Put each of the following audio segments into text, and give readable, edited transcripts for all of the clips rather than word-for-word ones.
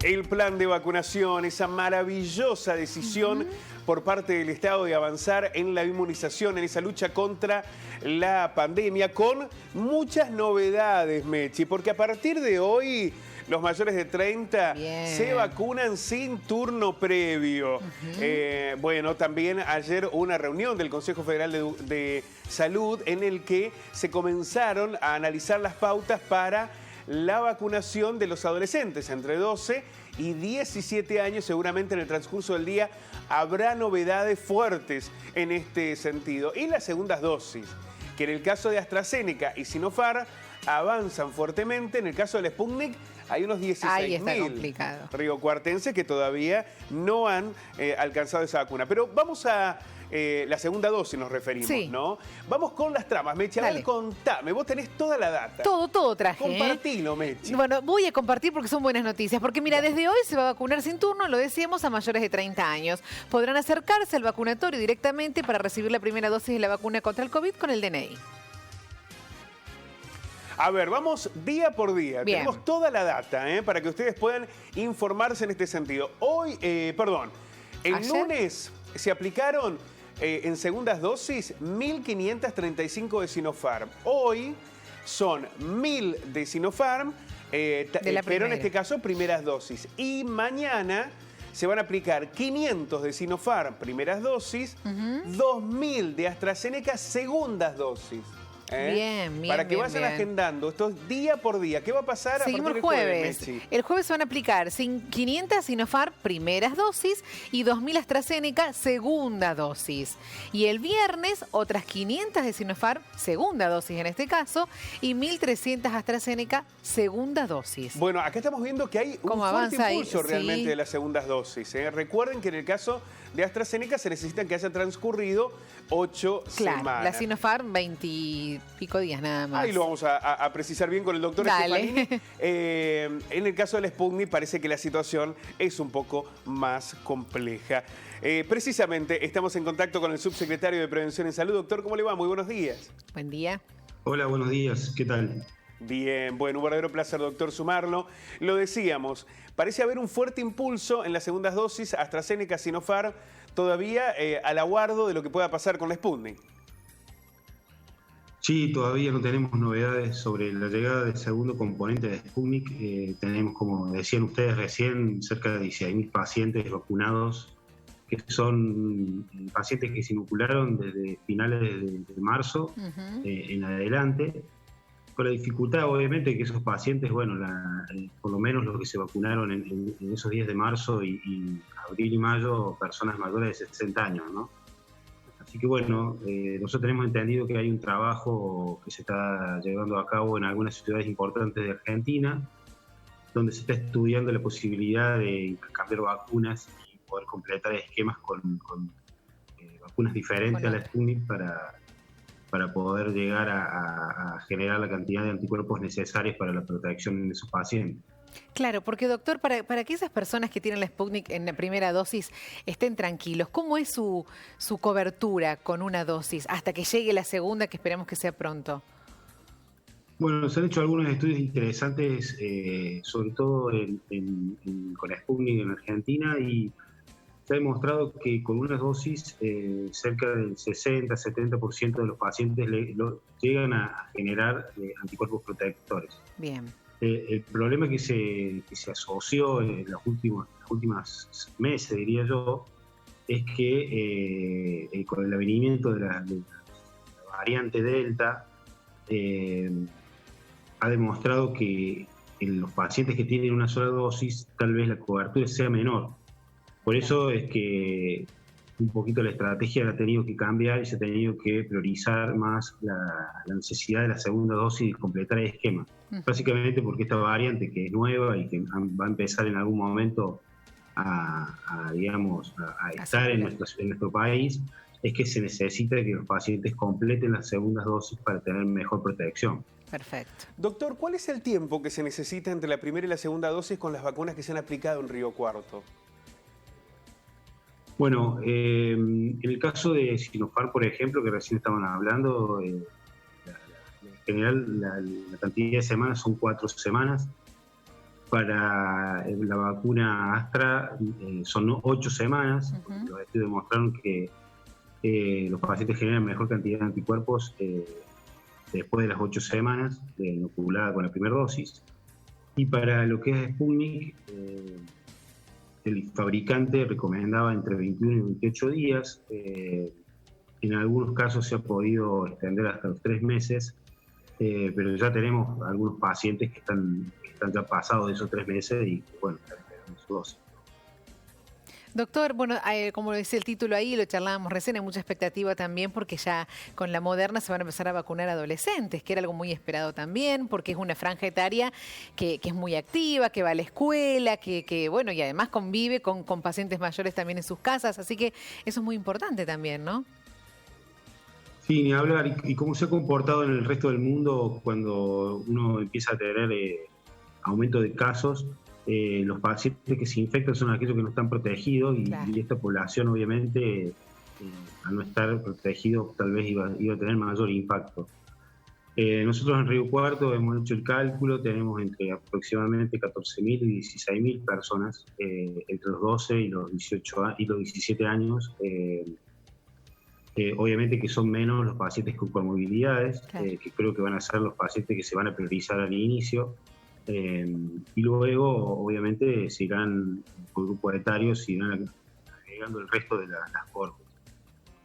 El plan de vacunación, esa maravillosa decisión por parte del Estado de avanzar en la inmunización, en esa lucha contra la pandemia, con muchas novedades, Mechi, porque a partir de hoy los mayores de 30 se vacunan sin turno previo. Bueno, también ayer hubo una reunión del Consejo Federal de Salud en el que se comenzaron a analizar las pautas para la vacunación de los adolescentes entre 12 y 17 años. Seguramente en el transcurso del día habrá novedades fuertes en este sentido. Y las segundas dosis, que en el caso de AstraZeneca y Sinopharm avanzan fuertemente. En el caso del Sputnik hay unos 16.000 riocuartenses que todavía no han alcanzado esa vacuna. Pero vamos a la segunda dosis, nos referimos, ¿no? Vamos con las tramas. Mechi, a ver, contame. Vos tenés toda la data. Todo traje. Compartilo, Mechi. Bueno, voy a compartir porque son buenas noticias. Porque mira, desde hoy se va a vacunar sin turno, lo decíamos, a mayores de 30 años. Podrán acercarse al vacunatorio directamente para recibir la primera dosis de la vacuna contra el COVID con el DNI. A ver, vamos día por día. Bien. Tenemos toda la data, para que ustedes puedan informarse en este sentido. Hoy, el lunes se aplicaron en segundas dosis 1.535 de Sinopharm. Hoy son 1.000 de Sinopharm, pero en este caso primeras dosis. Y mañana se van a aplicar 500 de Sinopharm, primeras dosis, 2.000 de AstraZeneca, segundas dosis. Bien, para que vayan agendando esto día por día. ¿Qué va a pasar? Seguimos el jueves. El jueves se van a aplicar 500 Sinopharm primeras dosis y 2.000 AstraZeneca segunda dosis. Y el viernes otras 500 de Sinopharm segunda dosis en este caso y 1.300 AstraZeneca segunda dosis. Bueno, acá estamos viendo que hay un fuerte impulso realmente de las segundas dosis. Recuerden que en el caso de AstraZeneca se necesitan que haya transcurrido 8 semanas. La Sinopharm 20 y pico días nada más. Ahí lo vamos a precisar bien con el doctor Stefanini. En el caso del Sputnik parece que la situación es un poco más compleja. Precisamente estamos en contacto con el subsecretario de Prevención en Salud. Doctor, ¿cómo le va? Muy buenos días. Buen día. Hola, buenos días. ¿Qué tal? Bien, bueno, un verdadero placer, doctor, sumarlo. Lo decíamos, parece haber un fuerte impulso en las segundas dosis AstraZeneca, Sinopharm, todavía al aguardo de lo que pueda pasar con la Sputnik. Sí, todavía no tenemos novedades sobre la llegada del segundo componente de Sputnik. Tenemos, como decían ustedes recién, cerca de 16.000 pacientes vacunados, que son pacientes que se inocularon desde finales de marzo en adelante. Con la dificultad, obviamente, que esos pacientes, bueno, por lo menos los que se vacunaron en esos días de marzo y abril y mayo, personas mayores de 60 años, ¿no? Así que, bueno, nosotros tenemos entendido que hay un trabajo que se está llevando a cabo en algunas ciudades importantes de Argentina, donde se está estudiando la posibilidad de cambiar vacunas y poder completar esquemas con vacunas diferentes a la Sputnik para poder llegar a generar la cantidad de anticuerpos necesarios para la protección de esos pacientes. Claro, porque doctor, para que esas personas que tienen la Sputnik en la primera dosis estén tranquilos, ¿cómo es su cobertura con una dosis hasta que llegue la segunda, que esperamos que sea pronto? Bueno, se han hecho algunos estudios interesantes, sobre todo con la Sputnik en Argentina, y se ha demostrado que con una dosis cerca del 60-70% de los pacientes llegan a generar anticuerpos protectores. Bien. El problema que se asoció en los últimos meses, diría yo, es que con el avenimiento de la variante Delta ha demostrado que en los pacientes que tienen una sola dosis tal vez la cobertura sea menor. Por eso es que un poquito la estrategia la ha tenido que cambiar y se ha tenido que priorizar más la necesidad de la segunda dosis y completar el esquema. Básicamente porque esta variante, que es nueva y que va a empezar en algún momento a estar en nuestro país, es que se necesita que los pacientes completen las segundas dosis para tener mejor protección. Perfecto. Doctor, ¿cuál es el tiempo que se necesita entre la primera y la segunda dosis con las vacunas que se han aplicado en Río Cuarto? Bueno, en el caso de Sinopharm, por ejemplo, que recién estaban hablando, en general la cantidad de semanas son 4 semanas. Para la vacuna Astra son 8 semanas. Los estudios demostraron que los pacientes generan mejor cantidad de anticuerpos después de las 8 semanas de inoculada con la primera dosis. Y para lo que es Sputnik, el fabricante recomendaba entre 21 y 28 días. En algunos casos se ha podido extender hasta los 3 meses, pero ya tenemos algunos pacientes que están ya pasados de esos 3 meses y, bueno, están esperando su dosis. Doctor, bueno, como decía el título ahí, lo charlábamos recién, hay mucha expectativa también porque ya con la Moderna se van a empezar a vacunar adolescentes, que era algo muy esperado también, porque es una franja etaria que es muy activa, que va a la escuela, que bueno, y además convive con pacientes mayores también en sus casas, así que eso es muy importante también, ¿no? Sí, ni hablar. Y cómo se ha comportado en el resto del mundo cuando uno empieza a tener aumento de casos. Los pacientes que se infectan son aquellos que no están protegidos y esta población obviamente al no estar protegido tal vez iba a tener mayor impacto. Nosotros en Río Cuarto hemos hecho el cálculo, tenemos entre aproximadamente 14.000 y 16.000 personas entre los 12 y los 17 años. Obviamente que son menos los pacientes con comorbilidades, que creo que van a ser los pacientes que se van a priorizar al inicio. Y luego, obviamente, se irán por grupos etarios y irán agregando el resto de las cohortes.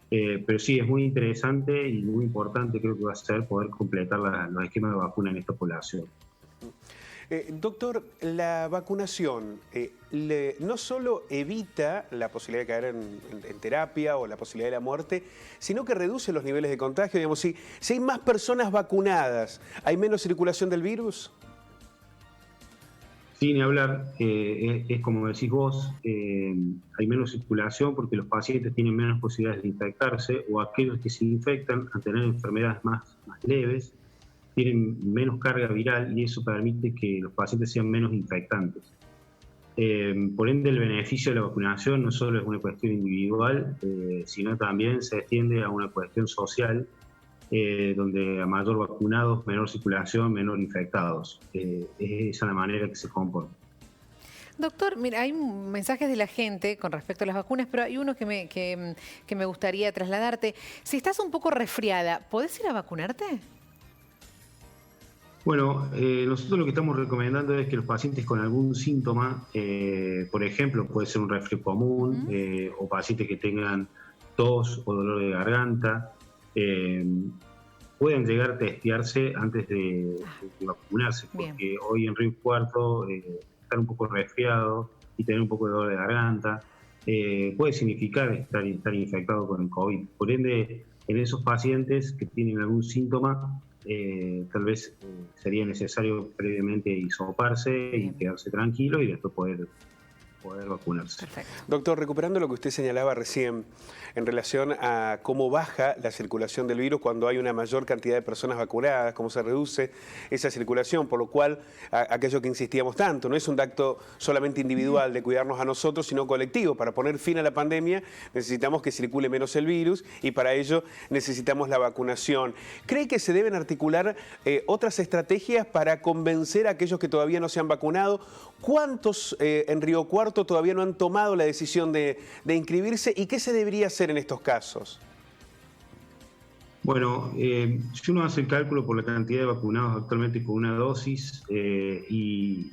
Pero sí, es muy interesante y muy importante, creo que va a ser poder completar los esquemas de vacuna en esta población. Doctor, la vacunación no solo evita la posibilidad de caer en terapia o la posibilidad de la muerte, sino que reduce los niveles de contagio. Digamos, si hay más personas vacunadas, ¿hay menos circulación del virus? Sí, ni hablar, es como decís vos, hay menos circulación porque los pacientes tienen menos posibilidades de infectarse, o aquellos que se infectan a tener enfermedades más leves, tienen menos carga viral y eso permite que los pacientes sean menos infectantes. Por ende, el beneficio de la vacunación no solo es una cuestión individual, sino también se extiende a una cuestión social, donde a mayor vacunados, menor circulación, menor infectados. Es esa la manera que se comporta. Doctor, mira, hay mensajes de la gente con respecto a las vacunas, pero hay uno que me gustaría trasladarte. Si estás un poco resfriada, ¿podés ir a vacunarte? Bueno, nosotros lo que estamos recomendando es que los pacientes con algún síntoma, por ejemplo, puede ser un resfrío común, o pacientes que tengan tos o dolor de garganta, pueden llegar a testearse antes de vacunarse, porque bien, hoy en Río Cuarto estar un poco resfriado y tener un poco de dolor de garganta puede significar estar infectado con el COVID. Por ende, en esos pacientes que tienen algún síntoma, tal vez sería necesario previamente hisoparse y quedarse tranquilo y después poder vacunarse. Perfecto. Doctor, recuperando lo que usted señalaba recién en relación a cómo baja la circulación del virus cuando hay una mayor cantidad de personas vacunadas, cómo se reduce esa circulación, por lo cual aquello que insistíamos tanto, no es un acto solamente individual de cuidarnos a nosotros, sino colectivo. Para poner fin a la pandemia necesitamos que circule menos el virus y para ello necesitamos la vacunación. ¿Cree que se deben articular otras estrategias para convencer a aquellos que todavía no se han vacunado? ¿Cuántos en Río Cuarto todavía no han tomado la decisión de inscribirse y qué se debería hacer en estos casos? Bueno, si uno hace el cálculo por la cantidad de vacunados actualmente con una dosis y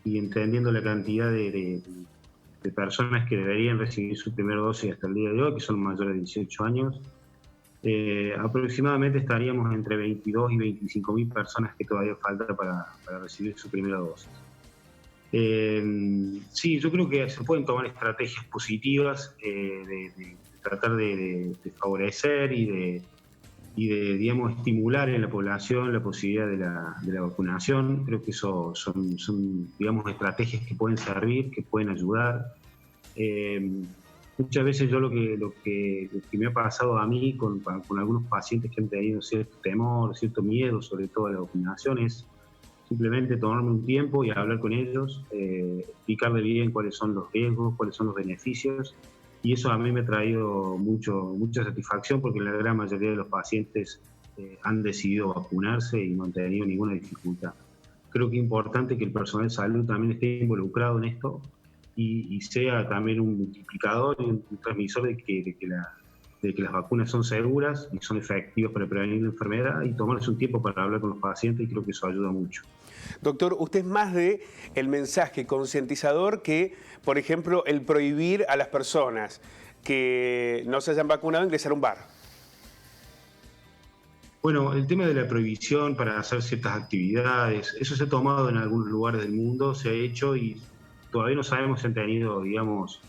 entendiendo la cantidad de personas que deberían recibir su primera dosis hasta el día de hoy, que son mayores de 18 años, aproximadamente estaríamos entre 22 y 25.000 personas que todavía falta para recibir su primera dosis. Sí, yo creo que se pueden tomar estrategias positivas de tratar de favorecer y de, digamos, estimular en la población la posibilidad de la vacunación. Creo que eso son, digamos, estrategias que pueden servir, que pueden ayudar. Muchas veces yo lo que me ha pasado a mí con algunos pacientes que han tenido cierto temor, cierto miedo, sobre todo a la vacunación, es simplemente tomarme un tiempo y hablar con ellos, explicarle bien cuáles son los riesgos, cuáles son los beneficios, y eso a mí me ha traído mucha satisfacción porque la gran mayoría de los pacientes han decidido vacunarse y no han tenido ninguna dificultad. creo que es importante que el personal de salud también esté involucrado en esto y sea también un multiplicador y un transmisor de que las vacunas son seguras y son efectivas para prevenir la enfermedad, y tomarse un tiempo para hablar con los pacientes, y creo que eso ayuda mucho. Doctor, usted es más de el mensaje concientizador que, por ejemplo, el prohibir a las personas que no se hayan vacunado ingresar a un bar. Bueno, el tema de la prohibición para hacer ciertas actividades, eso se ha tomado en algunos lugares del mundo, se ha hecho y todavía no sabemos si han tenido, digamos,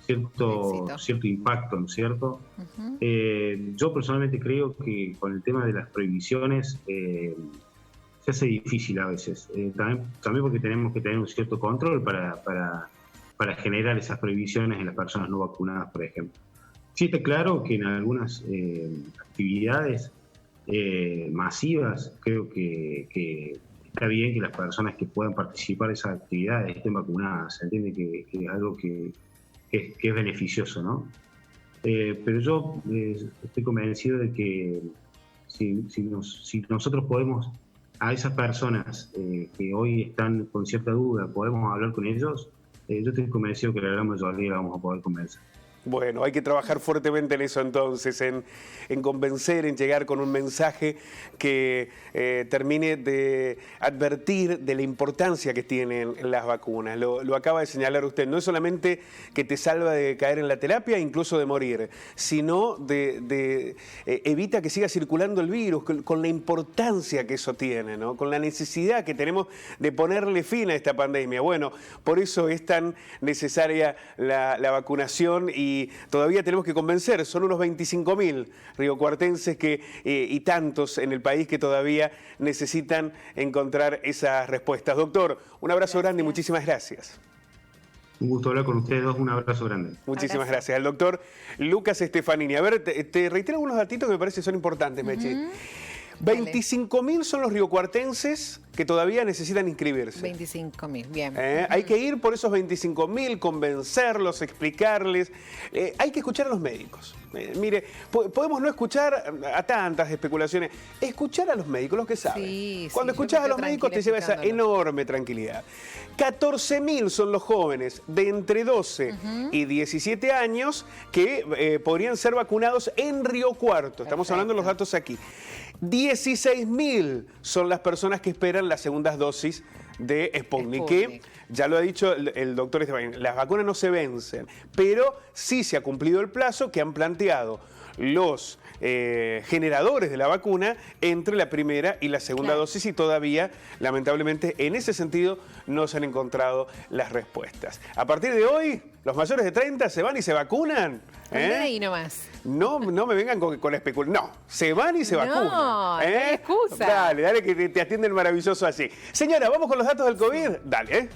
cierto impacto, ¿no es cierto? Yo personalmente creo que con el tema de las prohibiciones se hace difícil a veces, también porque tenemos que tener un cierto control para generar esas prohibiciones en las personas no vacunadas, por ejemplo. Sí está claro que en algunas actividades masivas, creo que está bien que las personas que puedan participar de esas actividades estén vacunadas. Se entiende que es algo que es beneficioso, ¿no? Pero yo estoy convencido de que si nosotros podemos, a esas personas que hoy están con cierta duda, podemos hablar con ellos, yo estoy convencido que la gran mayoría la vamos a poder convencer. Bueno, hay que trabajar fuertemente en eso entonces, en convencer, en llegar con un mensaje que termine de advertir de la importancia que tienen las vacunas. Lo acaba de señalar usted, no es solamente que te salva de caer en la terapia, incluso de morir, sino evita que siga circulando el virus, con la importancia que eso tiene, ¿no? Con la necesidad que tenemos de ponerle fin a esta pandemia. Bueno, por eso es tan necesaria la vacunación y todavía tenemos que convencer, son unos 25.000 riocuartenses y tantos en el país que todavía necesitan encontrar esas respuestas. Doctor, un abrazo grande y muchísimas gracias. Un gusto hablar con ustedes dos, un abrazo grande. Muchísimas gracias. Al doctor Lucas Stefanini. A ver, te reitero algunos datitos que me parece son importantes, Mechi. 25.000 son los riocuartenses que todavía necesitan inscribirse. 25.000, bien. Hay que ir por esos 25.000, convencerlos, explicarles. Hay que escuchar a los médicos. Mire, podemos no escuchar a tantas especulaciones. Escuchar a los médicos, los que saben. Sí, Cuando escuchas a los médicos te lleva esa enorme tranquilidad. 14.000 son los jóvenes de entre 12 y 17 años que podrían ser vacunados en Río Cuarto. Estamos hablando de los datos aquí. 16.000 son las personas que esperan las segundas dosis de Sputnik, que ya lo ha dicho el doctor Esteban, las vacunas no se vencen, pero sí se ha cumplido el plazo que han planteado los generadores de la vacuna entre la primera y la segunda dosis, y todavía, lamentablemente, en ese sentido no se han encontrado las respuestas. A partir de hoy, los mayores de 30 se van y se vacunan. Ahí nomás. No me vengan con la especulación. No, se van y se vacunan. No hay excusa. Dale, que te atienden maravilloso así. Señora, ¿vamos con los datos del COVID? Dale,